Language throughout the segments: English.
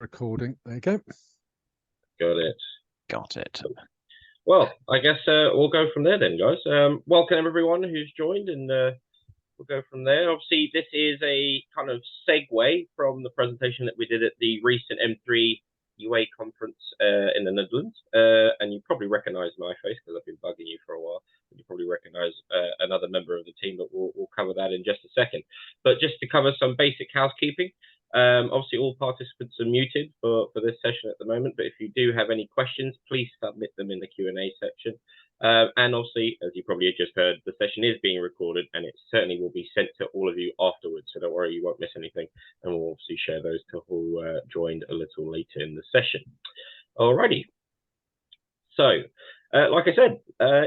Recording. There you go. Got it. Got it. Well, I guess we'll go from there then, guys. Welcome everyone who's joined, and we'll go from there. Obviously, this is a kind of segue from the presentation that we did at the recent M3 UA conference in the Netherlands. And you probably recognize my face because I've been bugging you for a while. You probably recognize another member of the team, but we'll cover that in just a second. But just to cover some basic housekeeping, obviously all participants are muted for this session at the moment, but if you do have any questions, please submit them in the Q&A section. And obviously, as you probably just heard, the session is being recorded and it certainly will be sent to all of you afterwards, so don't worry, you won't miss anything, and we'll obviously share those to who joined a little later in the session. Alrighty. So, like I said,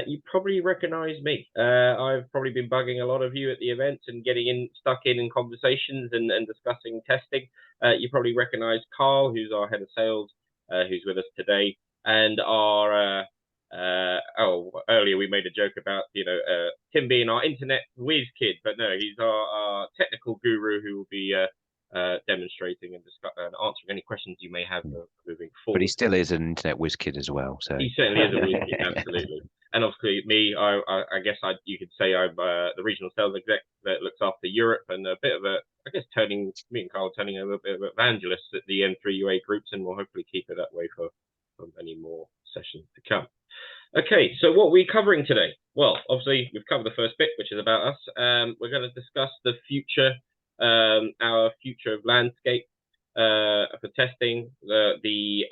you probably recognize me. I've probably been bugging a lot of you at the events and getting stuck in conversations and discussing testing. You probably recognize Carl, who's our head of sales, who's with us today, and our earlier we made a joke about Tim being our internet whiz kid, but no, he's our technical guru who will be demonstrating and answering any questions you may have moving forward. But he still is an internet whiz kid as well. So he certainly is a whiz kid, absolutely. And obviously me, I guess you could say I'm the regional sales exec that looks after Europe, and a bit of a, I guess, me and Carl turning a little bit of evangelists at the M3 UA groups, and we'll hopefully keep it that way for many more sessions to come. Okay, so what are we covering today? Well, obviously we've covered the first bit, which is about us. We're going to discuss the future, our future of landscape for testing, the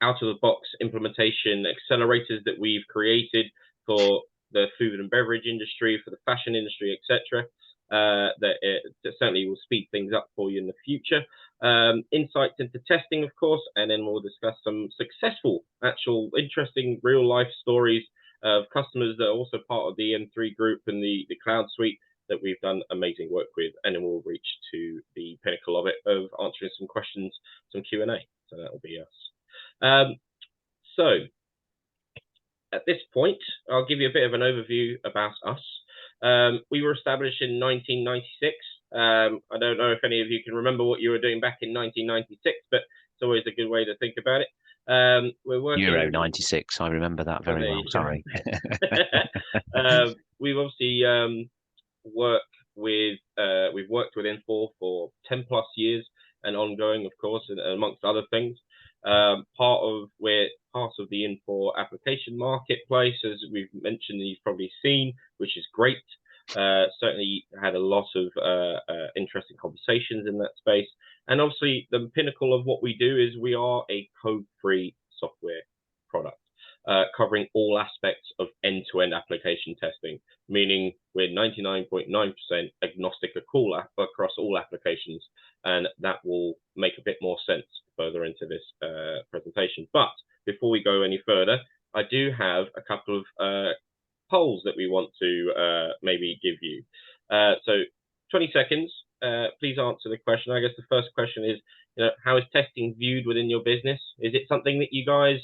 out-of-the-box implementation accelerators that we've created for the food and beverage industry, for the fashion industry, etc. That certainly will speed things up for you in the future. Insights into testing, of course, and then we'll discuss some successful, actual, interesting, real-life stories of customers that are also part of the M3 group and the CloudSuite that we've done amazing work with, and then we'll reach to the pinnacle of it, of answering some questions, some Q&A. So that will be us. So at this point, I'll give you a bit of an overview about us. We were established in 1996. I don't know if any of you can remember what you were doing back in 1996, but it's always a good way to think about it. We're working Euro 96. I remember that very well. Sorry. We've obviously we've worked with Infor for 10+ years and ongoing, of course, amongst other things. We're part of the Infor application marketplace, as we've mentioned, you've probably seen, which is great. Certainly had a lot of interesting conversations in that space. And obviously the pinnacle of what we do is we are a code-free software product, covering all aspects of end-to-end application testing, meaning we're 99.9% agnostic across all applications, and that will make a bit more sense further into this presentation. But before we go any further, I do have a couple of polls that we want to maybe give you. So 20 seconds, please answer the question. I guess the first question is, how is testing viewed within your business? Is it something that you guys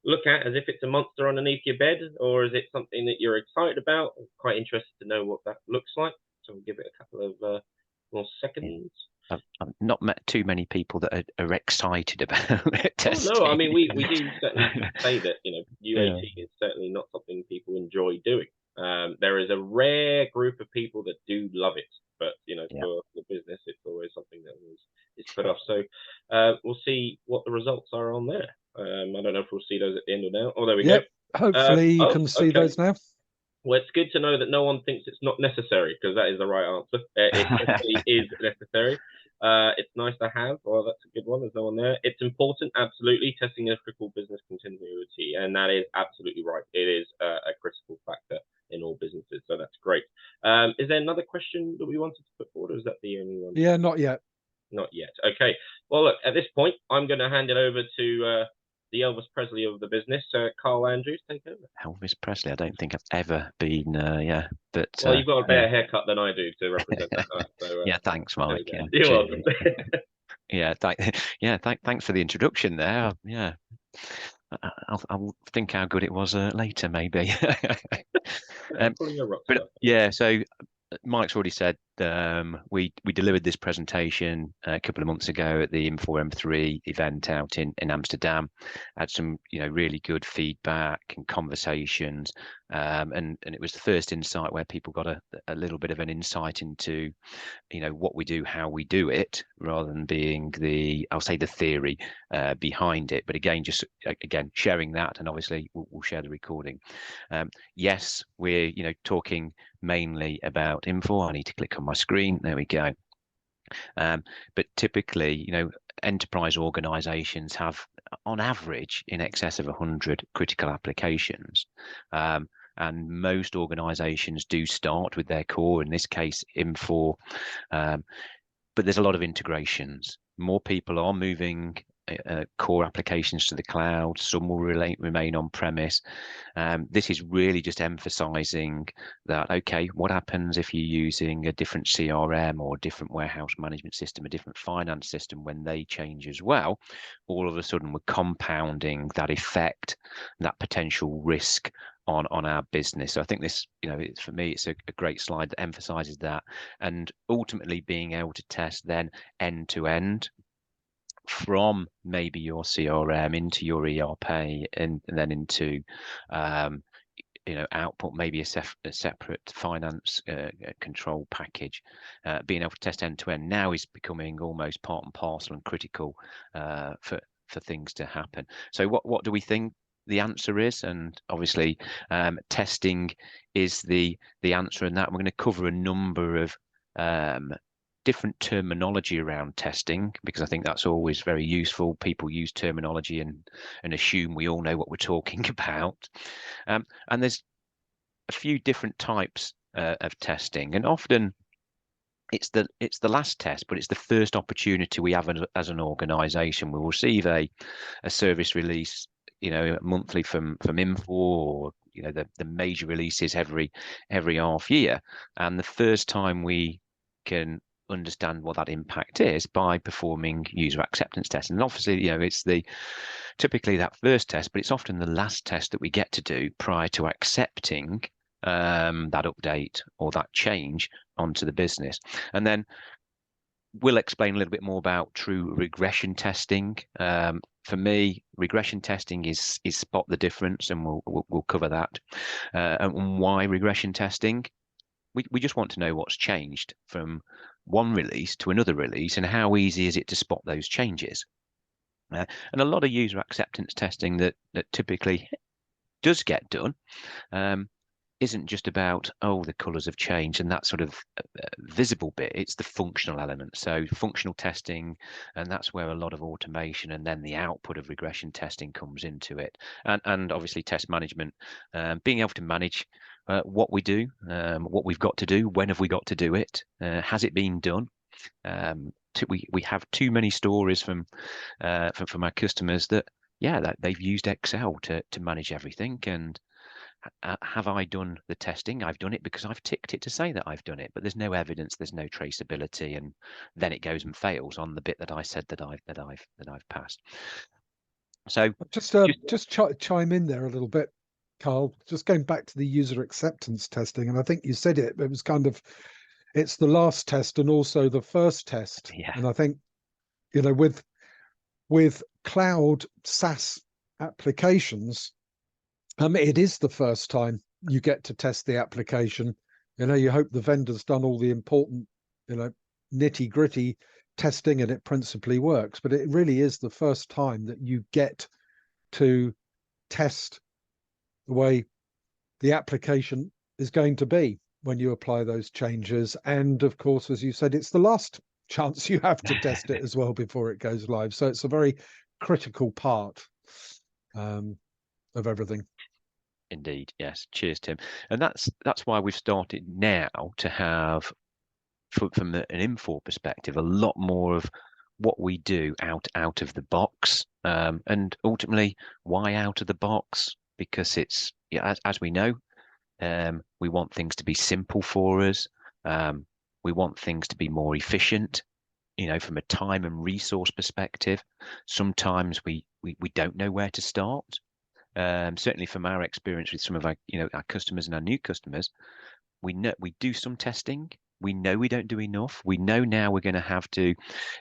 look at as if it's a monster underneath your bed, or is it something that you're excited about? I'm quite interested to know what that looks like, so we'll give it a couple of more seconds. I've not met too many people that are excited about testing. Oh, no, I mean, we do certainly say that, UAT is certainly not something people enjoy doing. There is a rare group of people that do love it, but, for the business, it's always something that is put off. So we'll see what the results are on there. I don't know if we'll see those at the end or now. Oh, there we go. Hopefully you can see those now. Well, it's good to know that no one thinks it's not necessary, because that is the right answer. It definitely is necessary. It's nice to have. Well, that's a good one. There's no one there. It's important, absolutely. Testing is critical business continuity, and that is absolutely right. It is a critical factor in all businesses, so that's great. Is there another question that we wanted to put forward, or is that the only one? Yeah, not yet. Not yet. Okay. Well, look, at this point, I'm going to hand it over to the Elvis Presley of the business, Carl Andrews, take over. Elvis Presley, I don't think I've ever been, but... Well, you've got a better haircut than I do to represent that. So, yeah, thanks, Mike. Yeah, you're welcome. Thanks for the introduction there. Yeah, I'll think how good it was later, maybe. But yeah, so Mike's already said we delivered this presentation a couple of months ago at the Infor M3 event out in Amsterdam. Had some really good feedback and conversations, and it was the first insight where people got a little bit of an insight into what we do, how we do it, rather than being I'll say the theory behind it. But again, just sharing that, and obviously we'll share the recording. Yes, we're talking mainly about Infor. I need to click on my screen. There we go. But typically, enterprise organizations have on average in excess of 100 critical applications. And most organizations do start with their core, in this case, Infor. But there's a lot of integrations. More people are moving core applications to the cloud. Some will remain on premise. This is really just emphasizing that, okay, what happens if you're using a different CRM or a different warehouse management system, a different finance system, when they change as well? All of a sudden, we're compounding that effect, that potential risk on our business. So I think this, for me, it's a great slide that emphasizes that, and ultimately being able to test then end to end, from maybe your CRM into your ERP and then into output, maybe a separate finance control package. Being able to test end to end now is becoming almost part and parcel and critical for things to happen. So what do we think the answer is? And obviously testing is the answer in that. We're going to cover a number of different terminology around testing, because I think that's always very useful. People use terminology and assume we all know what we're talking about. And there's a few different types of testing, and often it's the last test, but it's the first opportunity we have as an organization. We'll receive a service release monthly from Infor, or the major releases every half year, and the first time we can understand what that impact is by performing user acceptance tests. And obviously it's typically that first test, but it's often the last test that we get to do prior to accepting that update or that change onto the business. And then we'll explain a little bit more about true regression testing. For me, regression testing is spot the difference, and we'll cover that. And why regression testing? We just want to know what's changed from one release to another release, and how easy is it to spot those changes. And a lot of user acceptance testing that typically does get done isn't just about, the colors have changed and that sort of visible bit. It's the functional element. So functional testing, and that's where a lot of automation and then the output of regression testing comes into it. And obviously test management, being able to manage what we do, what we've got to do, when have we got to do it, has it been done? We have too many stories from our customers that they've used Excel to manage everything, and have I done the testing? I've done it because I've ticked it to say that I've done it, but there's no evidence, there's no traceability, and then it goes and fails on the bit that I said that I've passed. So just chime in there a little bit, Carl. Just going back to the user acceptance testing, and I think you said it was kind of, it's the last test and also the first test. Yeah. And I think with cloud SaaS applications, it is the first time you get to test the application. You hope the vendor's done all the important, nitty gritty testing and it principally works, but it really is the first time that you get to test the way the application is going to be when you apply those changes. And of course, as you said, it's the last chance you have to test it as well before it goes live. So it's a very critical part of everything. Indeed, yes. Cheers, Tim. And that's why we've started now to have, from an Infor perspective, a lot more of what we do out of the box. And ultimately, why out of the box? Because it's, as we know, we want things to be simple for us. We want things to be more efficient. From a time and resource perspective, sometimes we don't know where to start. Certainly from our experience with some of our customers and our new customers, we know we do some testing, We know we don't do enough. We know now we're going to have to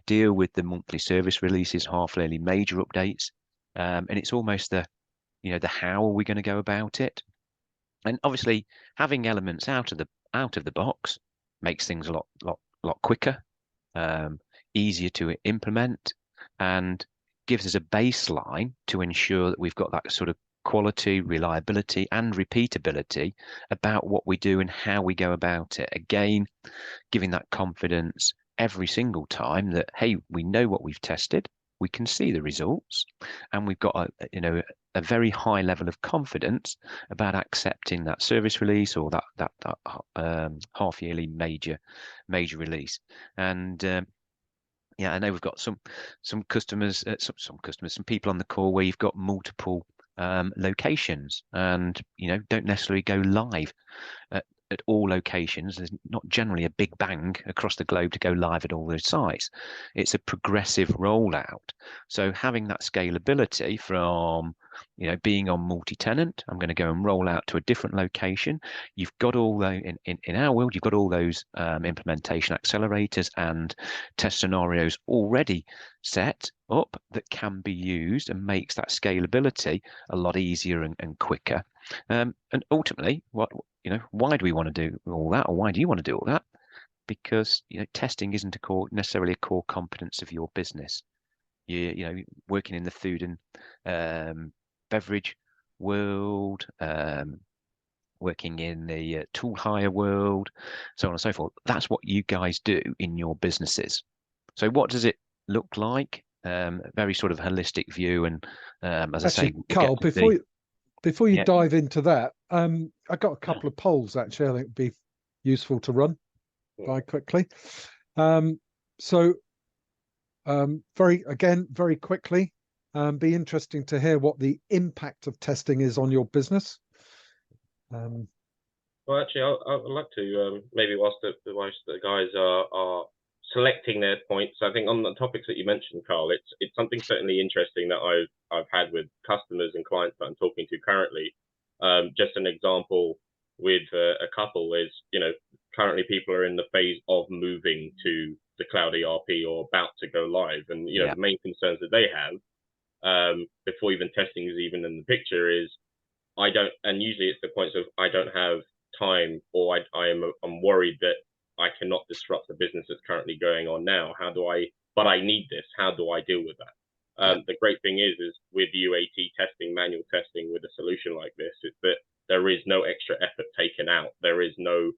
deal with the monthly service releases, half-yearly major updates, and it's almost the how are we going to go about it? And obviously, having elements out of the box makes things a lot quicker, easier to implement, and gives us a baseline to ensure that we've got that sort of quality, reliability, and repeatability about what we do and how we go about it. Again, giving that confidence every single time that, hey, we know what we've tested, we can see the results, and we've got a very high level of confidence about accepting that service release or that half yearly major release. And yeah, I know we've got some customers, some people on the call where you've got multiple locations, and don't necessarily go live at all locations. There's not generally a big bang across the globe to go live at all those sites. It's a progressive rollout. So having that scalability from being on multi-tenant, I'm going to go and roll out to a different location. You've got all those in our world, you've got all those implementation accelerators and test scenarios already set up that can be used, and makes that scalability a lot easier and quicker. And ultimately, why do we want to do all that, or why do you want to do all that? Because testing isn't necessarily a core competence of your business. Working in the food and beverage world, working in the tool hire world, so on and so forth. That's what you guys do in your businesses. So what does it look like? Very sort of holistic view, and as actually, I say, Carl, before you dive into that, I got a couple of polls actually I think would be useful to run by quickly. So very quickly, be interesting to hear what the impact of testing is on your business. Well, actually, I'd like to maybe whilst the guys are selecting their points, I think on the topics that you mentioned, Carl, it's something certainly interesting that I've had with customers and clients that I'm talking to currently. Just an example with a couple is, currently people are in the phase of moving to the cloud ERP or about to go live, and the main concerns that they have before even testing is even in the picture is and usually it's the points of I don't have time, or I'm worried that I cannot disrupt the business that's currently going on now. But I need this. How do I deal with that? The great thing is with UAT testing, manual testing, with a solution like this, is that there is no extra effort taken out. There is no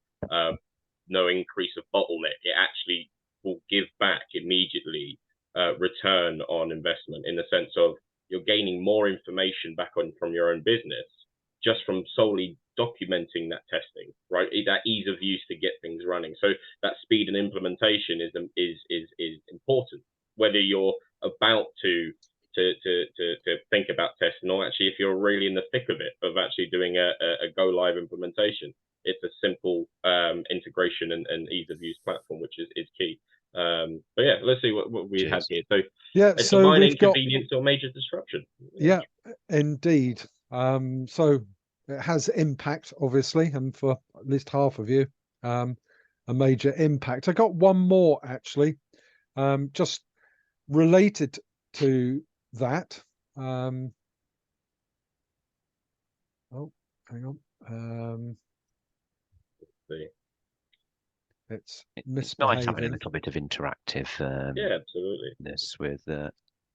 increase of bottleneck. It actually will give back immediately return on investment, in the sense of you're gaining more information back from your own business just from solely documenting that testing, right? That ease of use to get things running. So that speed and implementation is important, whether you're about to think about testing, or actually if you're really in the thick of it, of actually doing a go live implementation. It's a simple integration and ease of use platform, which is key. But yeah, let's see what we had here. So it's a minor inconvenience or major disruption. Yeah, indeed. So it has impact, obviously, and for at least half of you, a major impact. I got one more actually, just related to that. Oh, hang on. It's nice having a little bit of interactive. Yeah, absolutely. This with.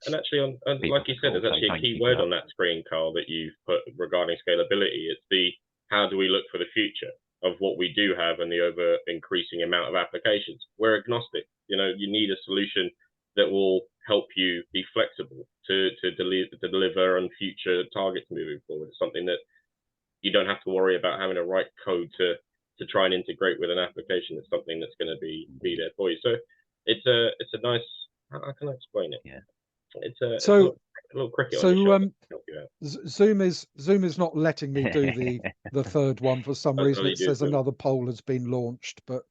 And actually, like you said, there's actually a key word on that screen, Carl, that you've put regarding scalability. It's the how do we look for the future of what we do have and the ever increasing amount of applications. We're agnostic. You need a solution that will help you be flexible to deliver on future targets moving forward. It's something that you don't have to worry about having to write code to try and integrate with an application. It's something that's going to be there for you. So it's a nice. How can I explain it? Yeah. It's a little cricket. So Zoom is not letting me do the third one for some reason. It says another poll has been launched, but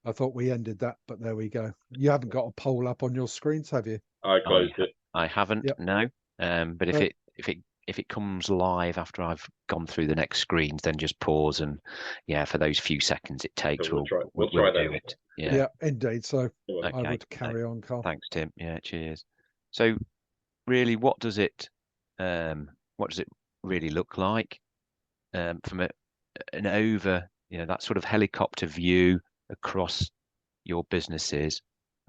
I thought we ended that. But there we go. You haven't got a poll up on your screens, have you? I closed it. I haven't. No. But if it if it comes live after I've gone through the next screens, then just pause and for those few seconds it takes, So we'll we'll try do that. it. Yeah, indeed. So Okay. I would carry on, Carl. Thanks, Tim. Yeah, cheers. So really, what does it really look like from an over, that sort of helicopter view across your businesses?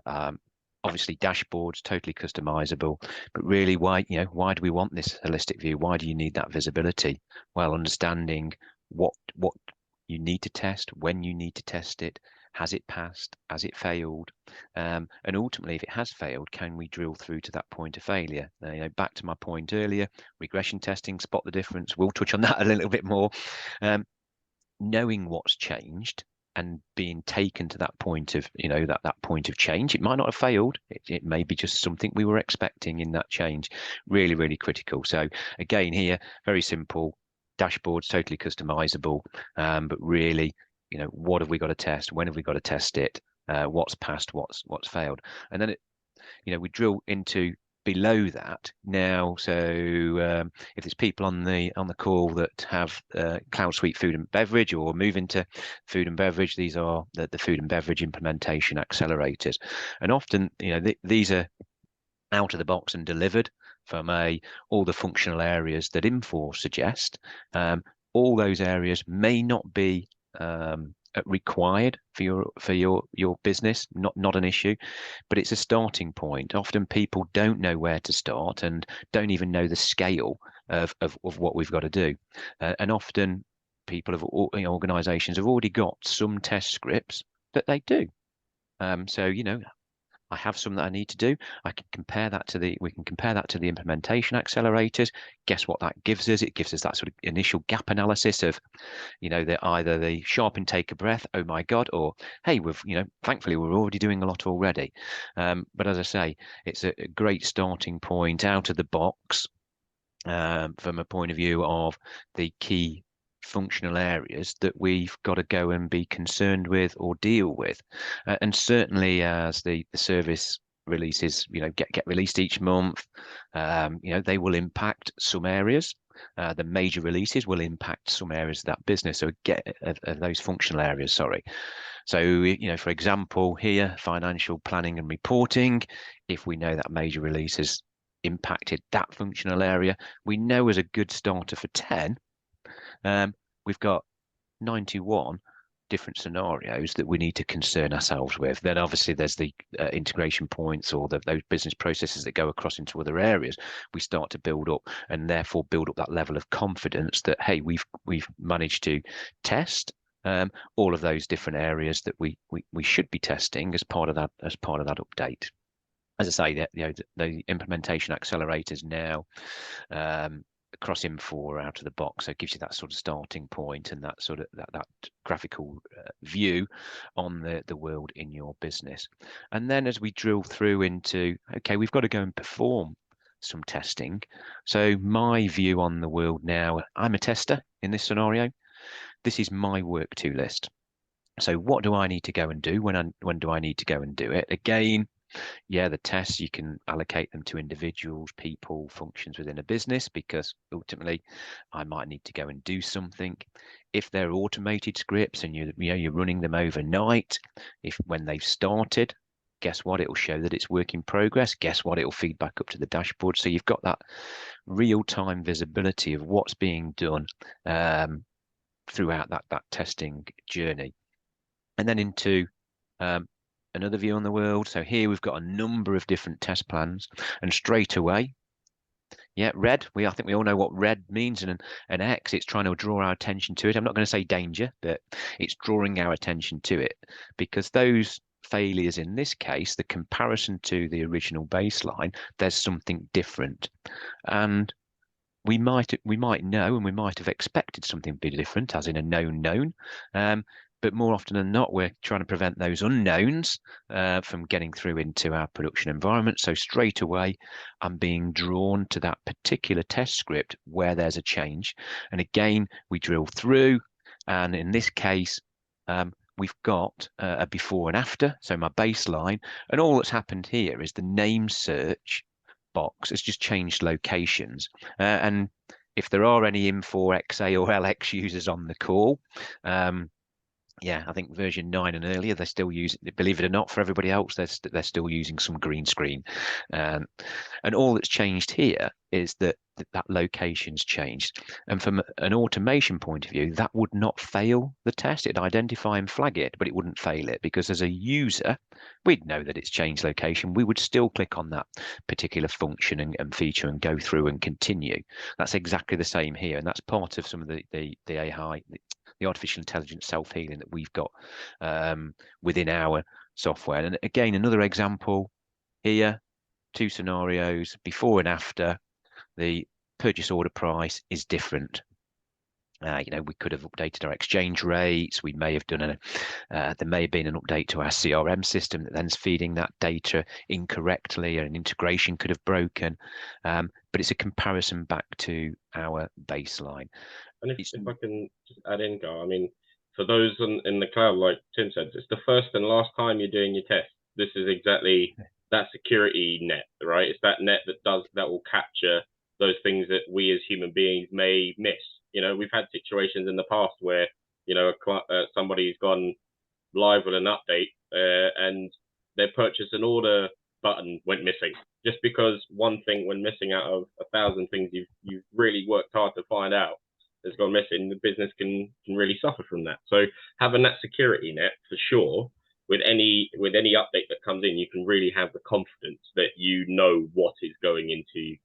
Obviously dashboards, totally customizable, but really why do we want this holistic view? Why do you need that visibility? Well, understanding what you need to test, when you need to test it, has it passed, has it failed, and ultimately if it has failed, can we drill through to that point of failure? Back to my point earlier, regression testing, spot the difference. We'll touch on that a little bit more. Knowing what's changed and being taken to that point of that point of change. It might not have failed, it may be just something we were expecting in that change. Really, really critical. So again, here, very simple dashboards, totally customizable, but really, what have we got to test, when have we got to test it, what's passed, what's failed, and then we drill into below that now. So if there's people on the call that have CloudSuite food and beverage or move into food and beverage, these are the food and beverage implementation accelerators, and often these are out of the box and delivered from all the functional areas that Infor suggest. All those areas may not be required for your business, not an issue, but it's a starting point. Often people don't know where to start and don't even know the scale of what we've got to do, and often people organizations have already got some test scripts that they do. So I have some that I need to do. We can compare that to the implementation accelerators. Guess what that gives us? It gives us that sort of initial gap analysis of, either the sharp intake of breath, oh my God, or hey, thankfully we're already doing a lot already. But as I say, it's a great starting point out of the box from a point of view of the key functional areas that we've got to go and be concerned with or deal with, and certainly as the service releases get released each month, they will impact some areas. The major releases will impact some areas of that business, so of those functional areas, sorry. So for example here, financial planning and reporting, if we know that major release has impacted that functional area, we know as a good starter for 10, we've got 91 different scenarios that we need to concern ourselves with. Then obviously there's the integration points or those business processes that go across into other areas. We start to build up and therefore build up that level of confidence that, hey, we've managed to test all of those different areas that we should be testing as part of that update. As I say, the implementation accelerators now across Infor out of the box, so it gives you that sort of starting point and that sort of that graphical view on the world in your business. And then as we drill through into, okay, we've got to go and perform some testing. So my view on the world now, I'm a tester in this scenario. This is my work to list. So what do I need to go and do? When do I need to go and do it? Again, the tests, you can allocate them to individuals, people, functions within a business, because ultimately I might need to go and do something. If they're automated scripts and you're running them overnight, when they've started, guess what? It'll show that it's work in progress. Guess what? It'll feed back up to the dashboard. So you've got that real-time visibility of what's being done throughout that testing journey. And then into another view on the world. So here we've got a number of different test plans, and straight away, red. I think we all know what red means, and an X, it's trying to draw our attention to it. I'm not going to say danger, but it's drawing our attention to it, because those failures in this case, the comparison to the original baseline, there's something different, and we might know, and we might have expected something to be different, as in a known. But more often than not, we're trying to prevent those unknowns from getting through into our production environment. So straight away, I'm being drawn to that particular test script where there's a change. And again, we drill through. And in this case, we've got a before and after. So my baseline. And all that's happened here is the name search box has just changed locations. And if there are any Infor XA or LX users on the call, yeah, I think version 9 and earlier, they're still using, believe it or not, for everybody else, they're still using some green screen. And all that's changed here is that location's changed. And from an automation point of view, that would not fail the test. It'd identify and flag it, but it wouldn't fail it, because as a user, we'd know that it's changed location. We would still click on that particular function and feature and go through and continue. That's exactly the same here. And that's part of some of the AI, the artificial intelligence self-healing that we've got within our software. And again, another example here, 2 scenarios, before and after. The purchase order price is different. We could have updated our exchange rates. We may have done there may have been an update to our CRM system that then's feeding that data incorrectly, or an integration could have broken. But it's a comparison back to our baseline. And if I can just add in, Gar, I mean, for those in the cloud, like Tim said, it's the first and last time you're doing your test. This is exactly that security net, right? It's that net that will capture those things that we as human beings may miss. We've had situations in the past where, somebody's gone live with an update and their purchase and order button went missing, just because one thing went missing out of 1,000 things you've really worked hard to find out has gone missing. The business can really suffer from that. So having that security net, for sure, with any update that comes in, you can really have the confidence that what is going into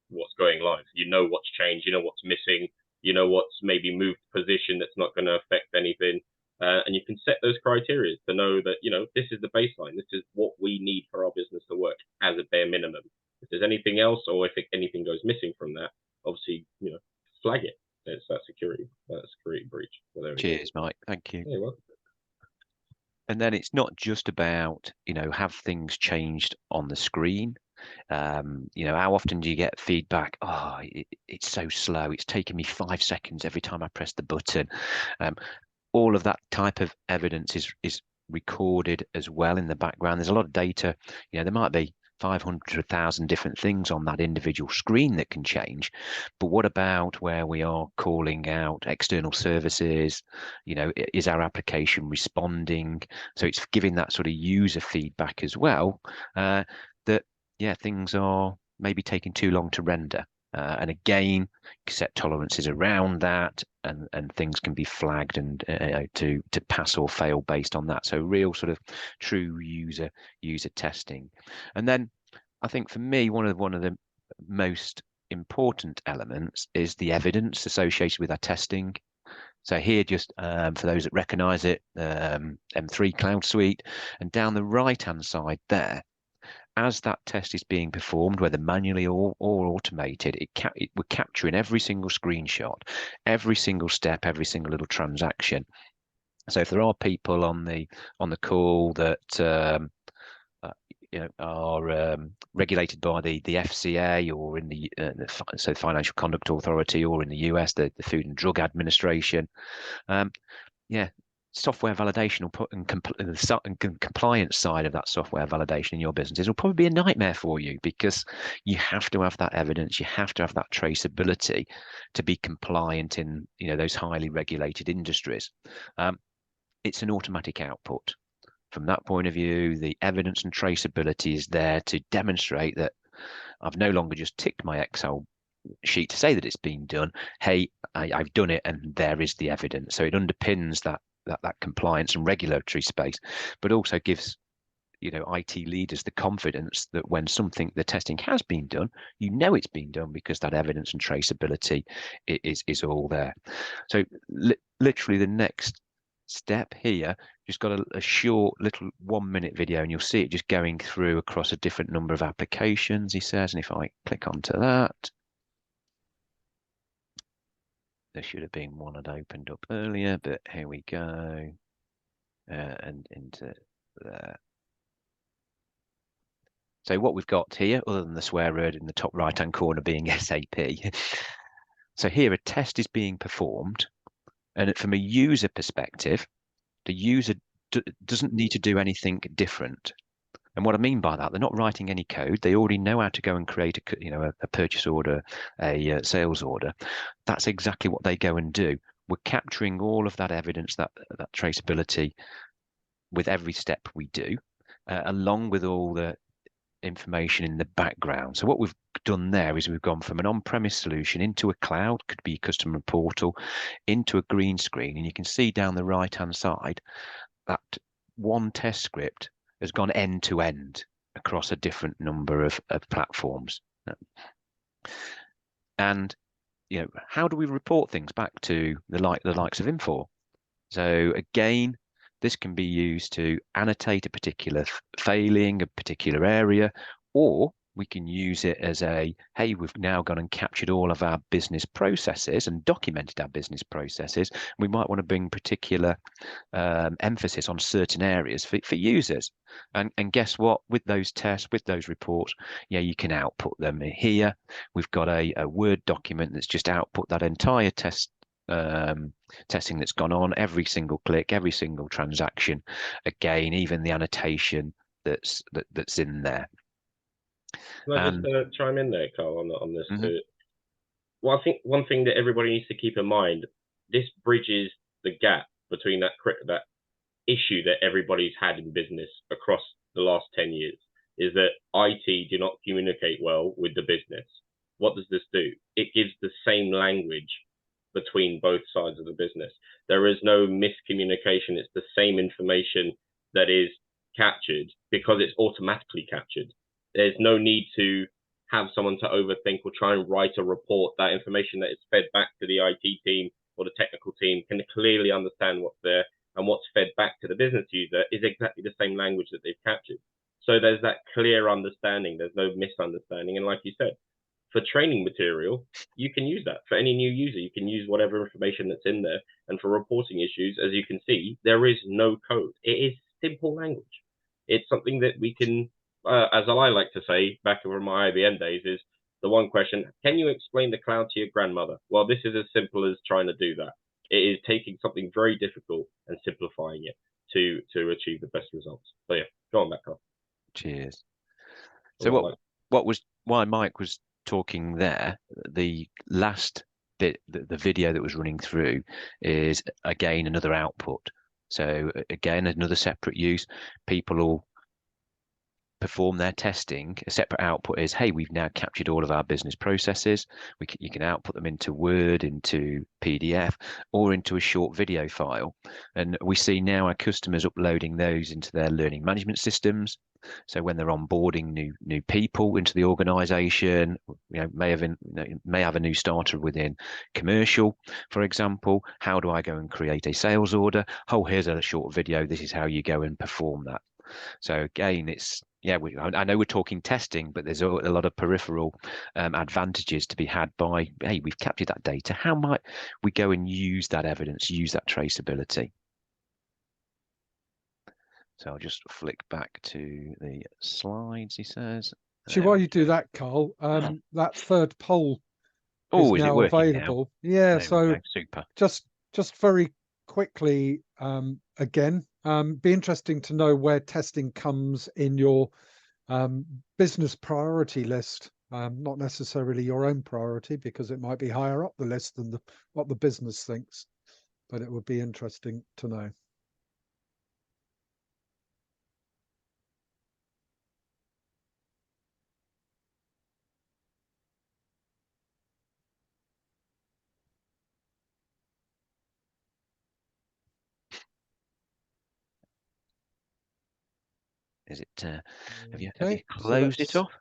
what's going live. What's changed, what's missing, what's maybe moved position that's not going to affect anything. And you can set those criteria to know that, this is the baseline. This is what we need for our business to work as a bare minimum. If there's anything else, or if anything goes missing from that, obviously, flag it. It's that security breach. Well, cheers, Mike. Thank you. Yeah, well. And then it's not just about, have things changed on the screen? How often do you get feedback? Oh, it's so slow. It's taking me 5 seconds every time I press the button. All of that type of evidence is recorded as well in the background. There's a lot of data. There might be 500,000 different things on that individual screen that can change. But what about where we are calling out external services? Is our application responding? So it's giving that sort of user feedback as well, that, yeah, things are maybe taking too long to render. And again, set tolerances around that, and things can be flagged and to pass or fail based on that. So real sort of true user testing. And then I think for me, one of the most important elements is the evidence associated with our testing. So here, just for those that recognize it, M3 CloudSuite, and down the right hand side there, as that test is being performed, whether manually or automated, we're capturing every single screenshot, every single step, every single little transaction. So if there are people on the call that are regulated by the FCA, or in the Financial Conduct Authority, or in the US, the Food and Drug Administration, software validation and compliance side of that software validation in your businesses will probably be a nightmare for you, because you have to have that evidence, you have to have that traceability to be compliant in those highly regulated industries. It's an automatic output. From that point of view, the evidence and traceability is there to demonstrate that I've no longer just ticked my Excel sheet to say that it's been done. Hey, I've done it, and there is the evidence. So it underpins that compliance and regulatory space, but also gives IT leaders the confidence that when the testing has been done, it's been done, because that evidence and traceability is all there. So literally the next step here, just got a short little 1-minute video, and you'll see it just going through across a different number of applications, he says. And if I click onto that, there should have been one that opened up earlier, but here we go. And into there. So what we've got here, other than the swear word in the top right-hand corner being SAP, so here a test is being performed, and from a user perspective, the user doesn't need to do anything different. And what I mean by that, they're not writing any code. They already know how to go and create a purchase order, a sales order. That's exactly what they go and do. We're capturing all of that evidence, that traceability with every step we do, along with all the information in the background. So what we've done there is we've gone from an on-premise solution into a cloud, could be customer portal, into a green screen. And you can see down the right-hand side that one test script has gone end to end across a different number of platforms. And how do we report things back to the likes of Infor? So again, this can be used to annotate a particular failing, a particular area, or we can use it as hey, we've now gone and captured all of our business processes and documented our business processes. We might want to bring particular emphasis on certain areas for users. And guess what? With those tests, with those reports, you can output them here. We've got a Word document that's just output that entire testing that's gone on, every single click, every single transaction, again, even the annotation that's in there. Can I just chime in there, Carl, on this too? Well, I think one thing that everybody needs to keep in mind, this bridges the gap between that issue that everybody's had in business across the last 10 years, is that IT do not communicate well with the business. What does this do? It gives the same language between both sides of the business. There is no miscommunication. It's the same information that is captured because it's automatically captured. There's no need to have someone to overthink or try and write a report. That information that is fed back to the IT team or the technical team can clearly understand what's there, and what's fed back to the business user is exactly the same language that they've captured. So there's that clear understanding. There's no misunderstanding. And like you said, for training material, you can use that. For any new user, you can use whatever information that's in there. And for reporting issues, as you can see, there is no code. It is simple language. It's something that we can, as I like to say, back from my IBM days, is the one question, can you explain the cloud to your grandmother? Well, this is as simple as trying to do that. It is taking something very difficult and simplifying it to achieve the best results. So yeah, go on back, Carl. Cheers. So why Mike was talking there, the last bit, the video that was running through is again another output. So again, another separate use. People will perform their testing. A separate output is, hey, we've now captured all of our business processes. You can output them into Word, into PDF, or into a short video file. And we see now our customers uploading those into their learning management systems. So when they're onboarding new people into the organization, may have a new starter within commercial, for example. How do I go and create a sales order? Oh, here's a short video. This is how you go and perform that. So again, it's I know we're talking testing, but there's a lot of peripheral advantages to be had by, hey, we've captured that data. How might we go and use that evidence, use that traceability? So I'll just flick back to the slides, he says. See, while you do that, Carl, that third poll is now available. Now? Yeah, so super. Just very quickly, again, be interesting to know where testing comes in your business priority list, not necessarily your own priority, because it might be higher up the list than what the business thinks, but it would be interesting to know. Is it? Have you closed it off?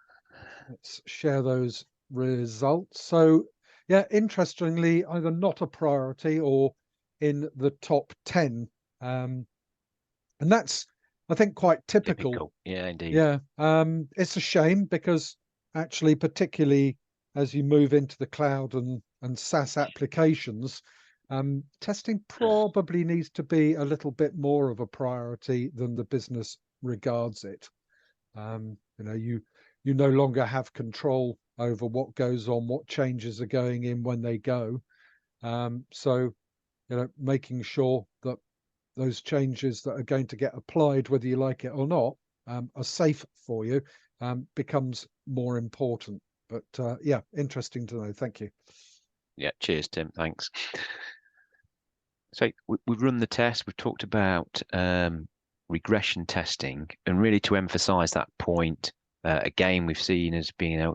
Let's share those results. So, yeah, interestingly, either not a priority or in the top 10, and that's, I think, quite typical. Yeah, indeed. Yeah, it's a shame because actually, particularly as you move into the cloud and SaaS applications, testing probably needs to be a little bit more of a priority than the business regards it. You no longer have control over what goes on, what changes are going in when they go. So, making sure that those changes that are going to get applied, whether you like it or not, are safe for you becomes more important. But yeah, interesting to know. Thank you. Yeah, cheers, Tim. Thanks. So we've run the test. We've talked about regression testing, and really to emphasize that point, again, we've seen as being,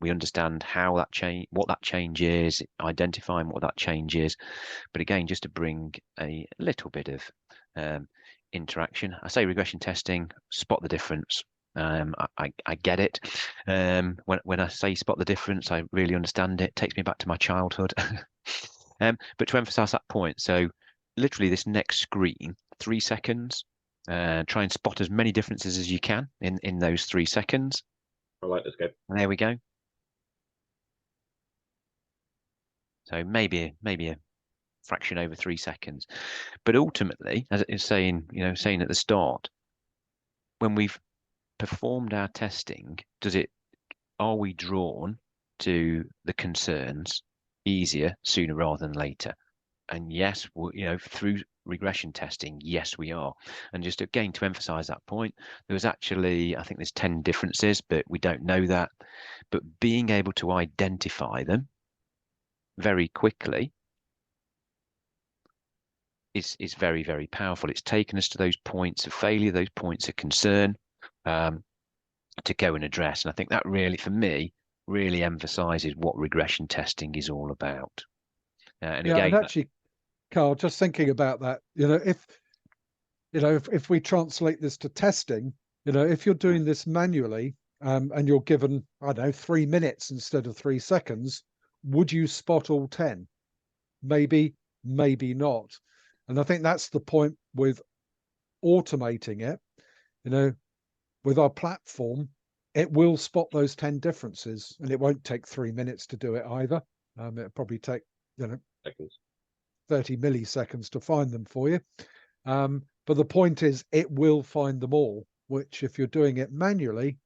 we understand how that change, what that change is, identifying what that change is. But again, just to bring a little bit of interaction, I say regression testing, spot the difference. I get it. When I say spot the difference, I really understand it. It takes me back to my childhood. But to emphasize that point, so literally this next screen, 3 seconds, try and spot as many differences as you can in those 3 seconds. I like this game. And there we go. So maybe a fraction over 3 seconds. But ultimately, as it's saying at the start, when we've performed our testing, are we drawn to the concerns easier sooner rather than later? And yes, through regression testing, yes, we are. And just again, to emphasize that point, there was actually, I think there's 10 differences, but we don't know that. But being able to identify them very quickly is very, very powerful. It's taken us to those points of failure, those points of concern, to go and address. And I think that really, for me, really emphasizes what regression testing is all about. And yeah, again, and actually, Carl, just thinking about that, if we translate this to testing, if you're doing this manually and you're given, I don't know, 3 minutes instead of 3 seconds, would you spot all 10? Maybe, maybe not. And I think that's the point with automating it. With our platform, it will spot those 10 differences, and it won't take 3 minutes to do it either. It'll probably take, Seconds. 30 milliseconds to find them for you. But the point is, it will find them all, which if you're doing it manually,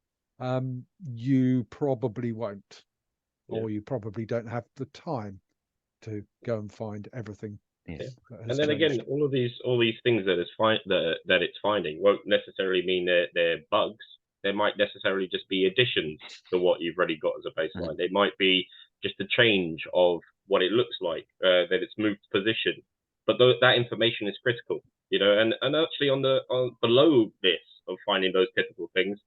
you probably won't, or you probably don't have the time to go and find everything. yeah. And then again, all these things that it's finding won't necessarily mean they're bugs. They might necessarily just be additions to what you've already got as a baseline. It might be just a change of what it looks like, that it's moved position. But that information is critical, and actually on below this of finding those typical things,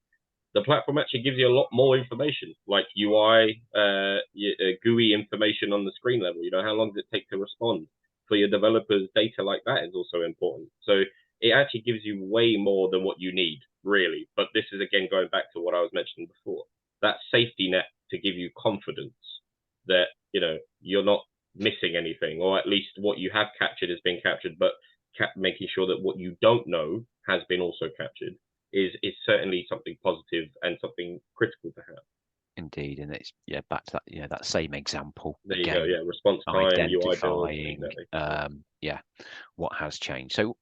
the platform actually gives you a lot more information, like UI, GUI information on the screen level. How long does it take to respond? For your developers, data like that is also important. So it actually gives you way more than what you need, really. But this is, again, going back to what I was mentioning before, that safety net to give you confidence that, you're not missing anything, or at least what you have captured is being captured, but making sure that what you don't know has been also captured is certainly something positive and something critical to have. Indeed, and it's back to that that same example. There again, you go. Response time, UI build, exactly. What has changed. So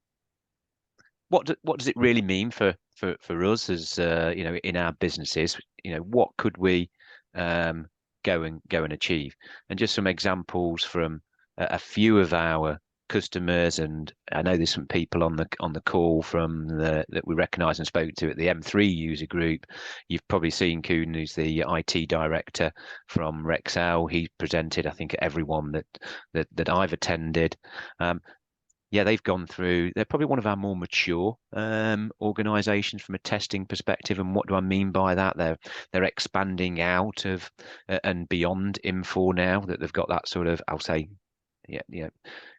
what does it really mean for us as in our businesses? What could we go and achieve? And just some examples from a few of our customers, and I know there's some people on the call that we recognise and spoke to at the M3 user group. You've probably seen Kuhn, who's the IT director from Rexel. He presented, I think, at everyone that I've attended. They've gone through. They're probably one of our more mature organisations from a testing perspective. And what do I mean by that? They're expanding out of and beyond Infor now that they've got that sort of, I'll say,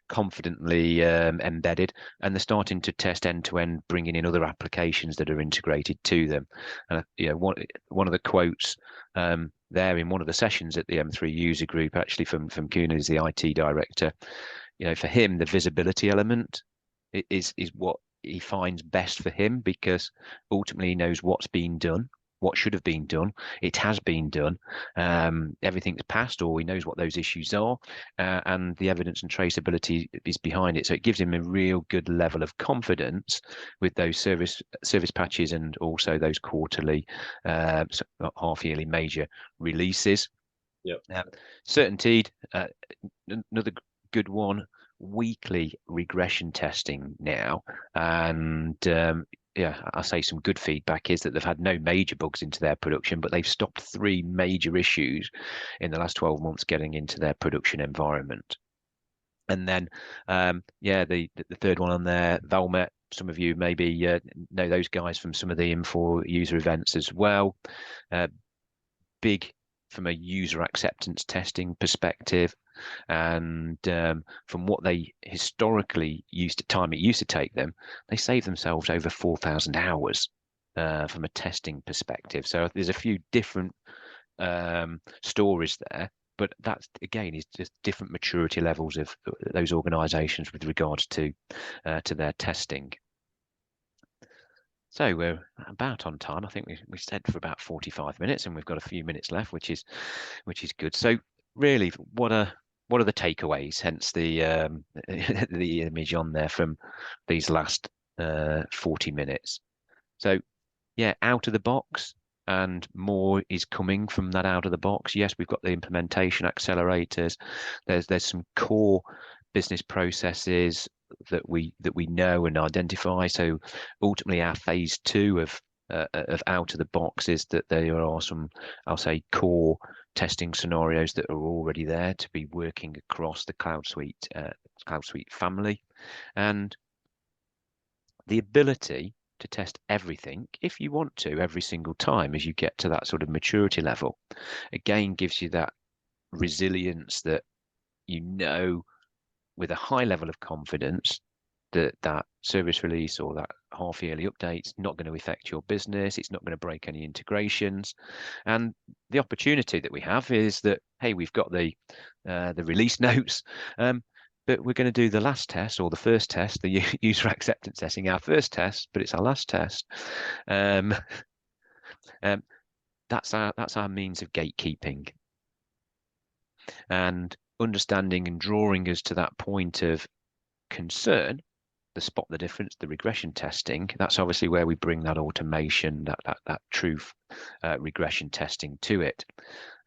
confidently embedded, and they're starting to test end to end, bringing in other applications that are integrated to them. And one of the quotes there in one of the sessions at the M3 user group, actually from Kuhn, who's the IT director. For him, the visibility element is what he finds best for him, because ultimately he knows what's been done, what should have been done. It has been done. Everything's passed, or he knows what those issues are, and the evidence and traceability is behind it. So it gives him a real good level of confidence with those service patches, and also those quarterly, half-yearly major releases. Certainteed, another good one, weekly regression testing now, and yeah, I say some good feedback is that they've had no major bugs into their production, but they've stopped 3 major issues in the last 12 months getting into their production environment. And then, yeah, the third one on there, Valmet. Some of you maybe know those guys from some of the Infor user events as well. Big from a user acceptance testing perspective, and from what they historically used to take them, they saved themselves over 4,000 hours from a testing perspective. So there's a few different stories there, but that again is just different maturity levels of those organizations with regards to their testing. So we're about on time. I think we said for about 45 minutes, and we've got a few minutes left, which is good. So really, what are the takeaways? Hence the the image on there from these last 40 minutes. So yeah, out of the box, and more is coming from that out of the box. Yes, we've got the implementation accelerators. There's some core business processes that we know and identify. So ultimately, our phase 2 of out of the box is that there are some, I'll say, core testing scenarios that are already there to be working across the CloudSuite family, and the ability to test everything if you want to every single time as you get to that sort of maturity level, again gives you that resilience that with a high level of confidence that service release or that half yearly update's not going to affect your business. It's not going to break any integrations. And the opportunity that we have is that, hey, we've got the release notes, but we're going to do the last test or the first test, the user acceptance testing, our first test, but it's our last test. That's our means of gatekeeping, and understanding and drawing us to that point of concern, the spot the difference, the regression testing. That's obviously where we bring that automation, that truth regression testing to it.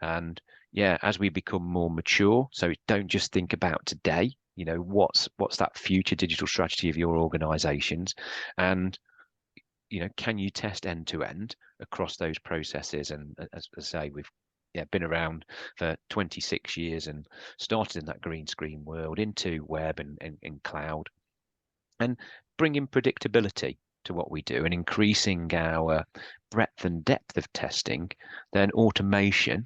And yeah, as we become more mature, so don't just think about today, what's that future digital strategy of your organizations, and can you test end to end across those processes? And as I say, we've been around for 26 years and started in that green screen world into web and cloud, and bringing predictability to what we do and increasing our breadth and depth of testing. Then automation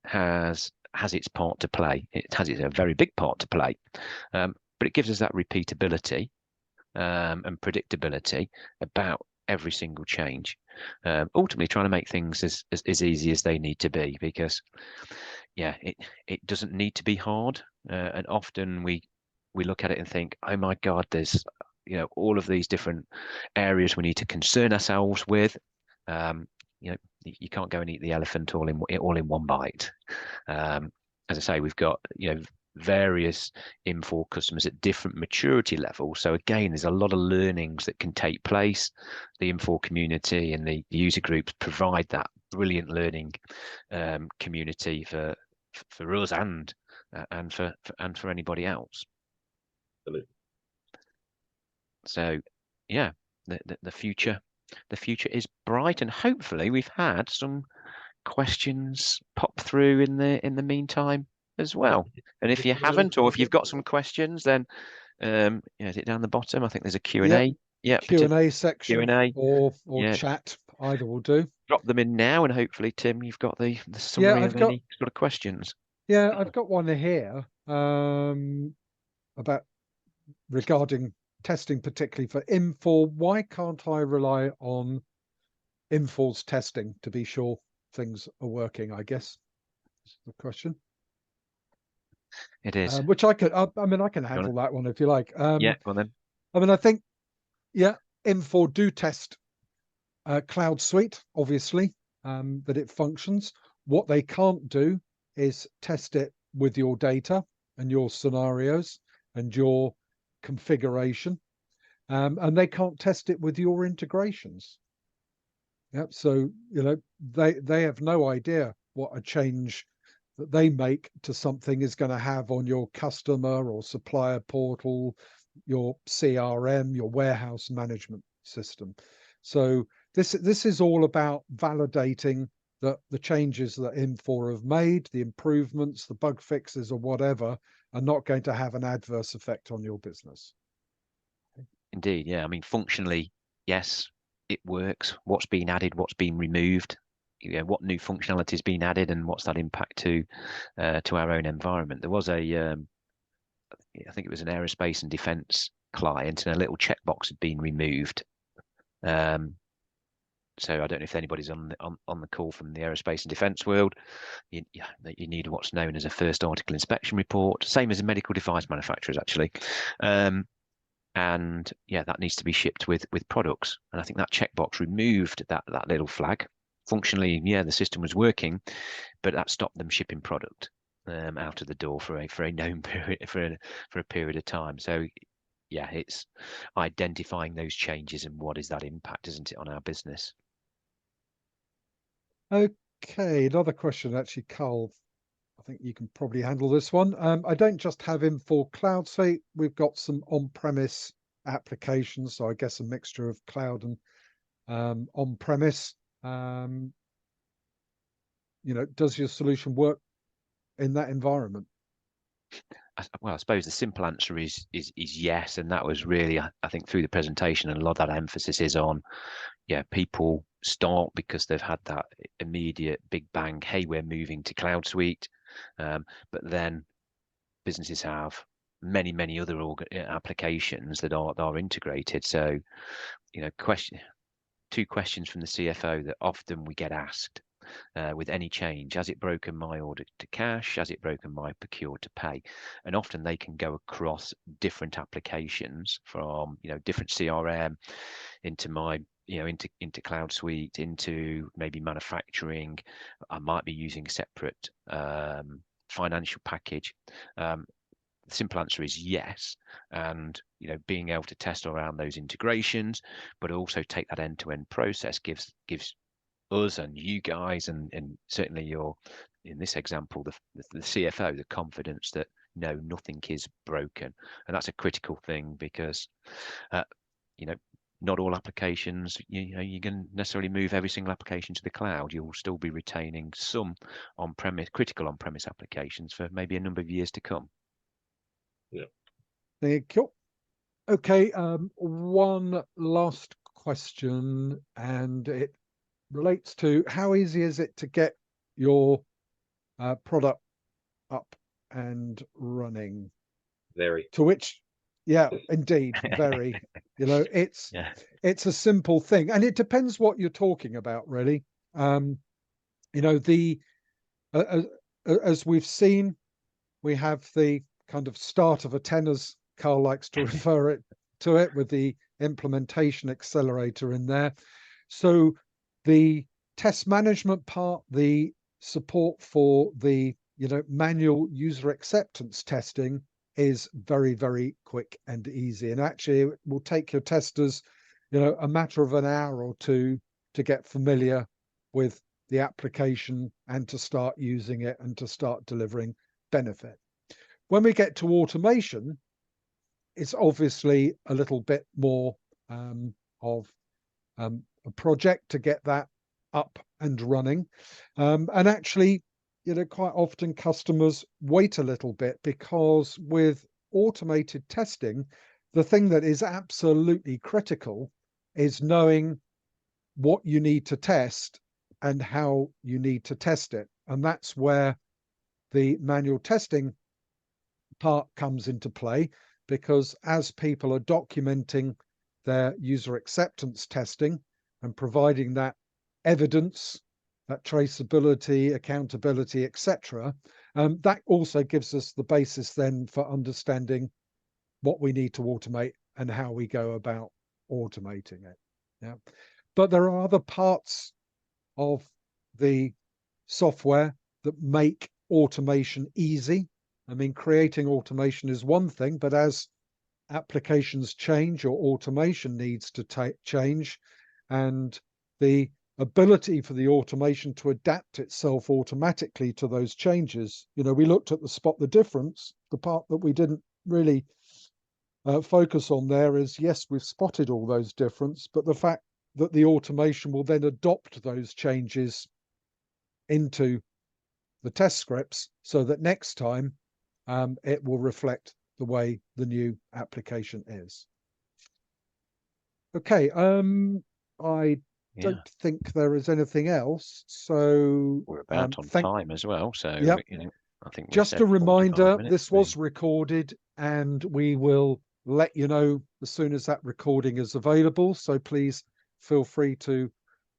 has its part to play. It has a very big part to play, but it gives us that repeatability and predictability about every single change, ultimately trying to make things as easy as they need to be, because it doesn't need to be hard, and often we look at it and think, oh my god, there's all of these different areas we need to concern ourselves with. You can't go and eat the elephant all in one bite. As I say, we've got various Infor customers at different maturity levels. So again, there's a lot of learnings that can take place. The Infor community and the user groups provide that brilliant learning community for us and for anybody else. Absolutely. So yeah, the future is bright, and hopefully we've had some questions pop through in the meantime as well. And if you haven't, or if you've got some questions, then is it down the bottom? I think there's a Q&A. Yeah, Q&A section, Q&A or chat, either will do. Drop them in now, and hopefully, Tim, you've got the summary of any sort of questions. Yeah, I've got one here about regarding testing, particularly for Infor. Why can't I rely on Infor's testing to be sure things are working? I guess is the question. It is. Which I could. I can handle that one if you like. Yeah, well then. I think, Infor do test CloudSuite, obviously, that it functions. What they can't do is test it with your data and your scenarios and your configuration, and they can't test it with your integrations. Yep. So they have no idea what a change that they make to something is going to have on your customer or supplier portal, your CRM, your warehouse management system. So this is all about validating that the changes that Infor have made, the improvements, the bug fixes or whatever, are not going to have an adverse effect on your business. Indeed, yeah. I mean, functionally, yes, it works. What's been added, what's been removed, what new functionality has been added, and what's that impact to our own environment. There was a, I think it was an aerospace and defence client, and a little checkbox had been removed. So I don't know if anybody's on the call from the aerospace and defence world. You need what's known as a first article inspection report, same as in medical device manufacturers actually. And yeah, that needs to be shipped with products. And I think that checkbox removed that little flag. Functionally, yeah, the system was working, but that stopped them shipping product out of the door for a known period for a period of time. So yeah, it's identifying those changes and what is that impact, isn't it, on our business? Okay, another question actually, Carl. I think you can probably handle this one. I don't just have Infor CloudSuite. We've got some on-premise applications, so I guess a mixture of cloud and on-premise. You know, does your solution work in that environment? Well, I suppose the simple answer is yes, and that was really, I think, through the presentation, and a lot of that emphasis is on, yeah, people start because they've had that immediate big bang. Hey, we're moving to CloudSuite, but then businesses have many other applications that are integrated. So, you know, two questions from the CFO that often we get asked. With any change, has it broken my order to cash? Has it broken my procure to pay? And often they can go across different applications from, you know, different CRM into my, you know, into CloudSuite, into maybe manufacturing. I might be using a separate financial package. The simple answer is yes, and you know, being able to test around those integrations, but also take that end-to-end process gives us and you guys, and certainly in this example, the CFO, the confidence that no, nothing is broken. And that's a critical thing because, you know, not all applications, you know, you can necessarily move every single application to the cloud. You'll still be retaining some critical on-premise applications for maybe a number of years to come. Yeah. Thank you. Okay, one last question, and it relates to how easy is it to get your product up and running? Very. To which, yeah, indeed, very. You know, it's a simple thing, and it depends what you're talking about, really. You know, as we've seen, we have the kind of start of a 10, as Carl likes to refer to it, with the implementation accelerator in there. So the test management part, the support for the, you know, manual user acceptance testing is very quick and easy. And actually it will take your testers, you know, a matter of an hour or two to get familiar with the application and to start using it and to start delivering benefit. When we get to automation, it's obviously a little bit more of a project to get that up and running. And actually, you know, quite often customers wait a little bit, because with automated testing, the thing that is absolutely critical is knowing what you need to test and how you need to test it. And that's where the manual testing part comes into play, because as people are documenting their user acceptance testing and providing that evidence, that traceability, accountability, etc., that also gives us the basis then for understanding what we need to automate and how we go about automating it. Yeah, but there are other parts of the software that make automation easy. I mean, creating automation is one thing, but as applications change, your automation needs to change, and the ability for the automation to adapt itself automatically to those changes. You know, we looked at the spot the difference. The part that we didn't really focus on there is, yes, we've spotted all those differences, but the fact that the automation will then adopt those changes into the test scripts so that next time it will reflect the way the new application is. Okay, I don't think there is anything else. So we're about on time as well. So yep. you know, I think just a reminder, this was recorded, and we will let you know as soon as that recording is available. So please feel free to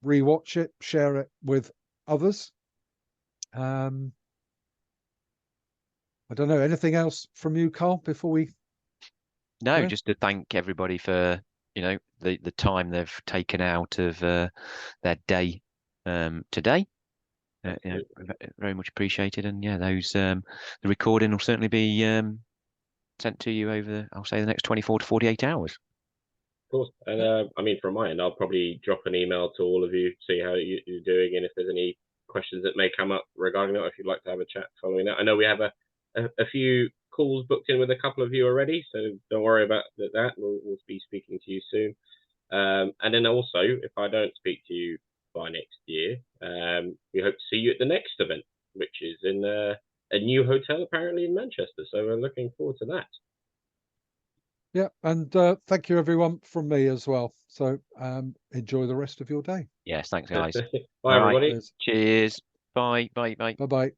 rewatch it, share it with others. I don't know, anything else from you, Carl, before we No, just to thank everybody for, you know, the time they've taken out of their day today. You know, very much appreciated. And yeah, those the recording will certainly be sent to you over, I'll say, the next 24 to 48 hours. Of course. And I mean, from my end, I'll probably drop an email to all of you, see how you're doing, and if there's any questions that may come up regarding that, if you'd like to have a chat following that. I know we have a few calls booked in with a couple of you already, so don't worry about that. We'll be speaking to you soon. And then also, if I don't speak to you by next year, we hope to see you at the next event, which is in a new hotel apparently in Manchester. So we're looking forward to that. Yeah, and thank you everyone from me as well. So enjoy the rest of your day. Yes, thanks guys. Bye everybody. Cheers. Bye. Bye. Bye-bye.